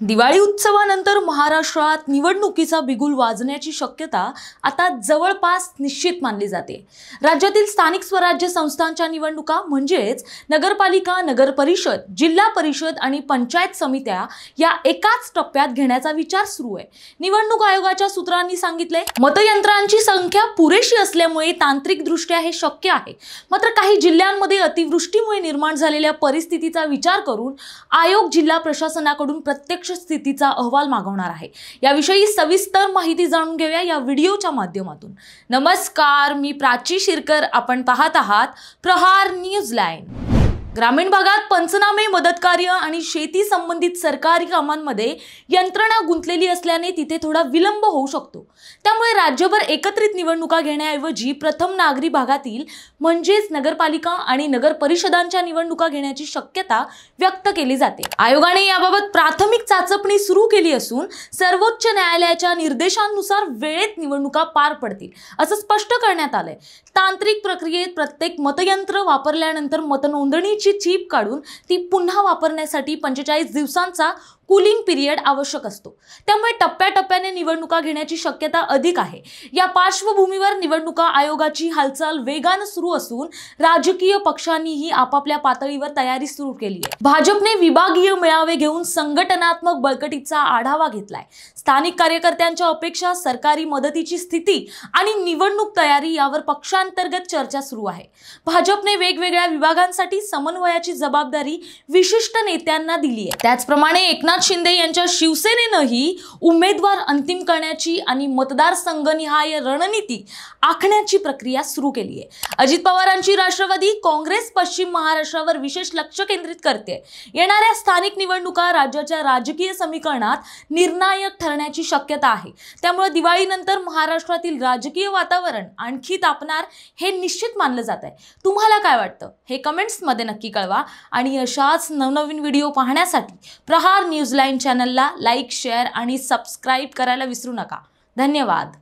दिवाळी उत्सवानंतर महाराष्ट्रात निवडणुकीचा बिगुल वाजण्याची शक्यता आता जवळपास निश्चित मानली जाते। राज्यातील स्थानिक स्वराज्य संस्थांच्या निवडणुका म्हणजेच नगरपालिका, नगर परिषद, जिल्हा परिषद आणि पंचायत समित्या या एकाच टप्प्यात घेण्याचा विचार सुरू आहे। निवडणूक आयोगाच्या सूत्रांनी सांगितले, मतयंत्रांची संख्या पुरेशी असल्यामुळे तांत्रिकदृष्ट्या हे शक्य आहे। मात्र काही जिल्ह्यांमध्ये अतिवृष्टीमुळे निर्माण झालेल्या परिस्थितीचा विचार करून आयोग जिल्हा प्रशासनाकडून प्रत्यक्ष स्थितीचा अहवाल मागवणार आहे। याविषयी सविस्तर माहिती जाणून घेऊया या व्हिडिओच्या माध्यमातून। नमस्कार, मी प्राची शिरकर, आपण पाहत आहात प्रहार न्यूज लाईन। ग्रामीण भागात पंचनामे, मदत कार्य आणि शेती संबंधित सरकारी कामांमध्ये यंत्रणा गुंतलेली असल्याने तिथे थोडा विलंब होऊ शकतो। त्यामुळे राज्यभर एकत्रित निवडणुका घेण्याऐवजी प्रथम नागरी भागातील म्हणजेच नगरपालिका आणि नगर परिषदांच्या निवडणुका घेण्याची शक्यता व्यक्त केली जाते। आयोगाने याबाबत प्राथमिक चाचपणी सुरू केली असून सर्वोच्च न्यायालयाच्या निर्देशांनुसार वेळेत निवडणुका पार पडतील असं स्पष्ट करण्यात आलंय। तांत्रिक प्रक्रियेत प्रत्येक मतयंत्र वापरल्यानंतर मतनोंदणीची चिप काढून ती पुन्हा वापरण्यासाठी 45 दिवसांचा कूलिंग पिरियड आवश्यक असतो। त्यामुळे टप्प्याटप्प्याने निवडणुका घेण्याची शक्यता अधिक आहे। या पार्श्वभूमीवर निवडणुका आयोगाची हालचाल वेगाने सुरू असून राजकीय पक्षांनीही आपापल्या पातळीवर तयारी सुरू केली आहे। भाजपने विभागीय मेळावे घेऊन संघटनात्मक बळकटीचा आढावा घेतलाय। स्थानिक कार्यकर्त्यांच्या अपेक्षा, सरकारी मदतीची स्थिती आणि निवडणूक तयारी यावर पक्षांतर्गत चर्चा सुरू आहे। भाजपने वेगवेगळ्या विभागांसाठी समन्वयाची जबाबदारी विशिष्ट नेत्यांना दिली आहे। त्याचप्रमाणे एकनाथ शिंदे यांच्या शिवसेनेनेही उमेदवार अंतिम करण्याची आणि मतदारसंघनिहाय रणनीती आखण्याची प्रक्रिया सुरू केली आहे। अजित पवारांची राष्ट्रवादी काँग्रेस पश्चिम महाराष्ट्रावर विशेष लक्ष केंद्रित करते। येणाऱ्या स्थानिक निवडणुका राज्याच्या राजकीय समीकरणात निर्णायक ठरण्याची शक्यता आहे। त्यामुळे दिवाळीनंतर महाराष्ट्रातील राजकीय वातावरण आणखी तापणार हे निश्चित मानलं जात आहे। तुम्हाला काय वाटतं हे कमेंट्स मध्ये नक्की कळवा आणि अशाच नवनवीन व्हिडिओ पाहण्यासाठी प्रहार न्यूज लाईन चॅनलला लाईक, शेअर आणि सबस्क्राईब करायला विसरू नका। धन्यवाद।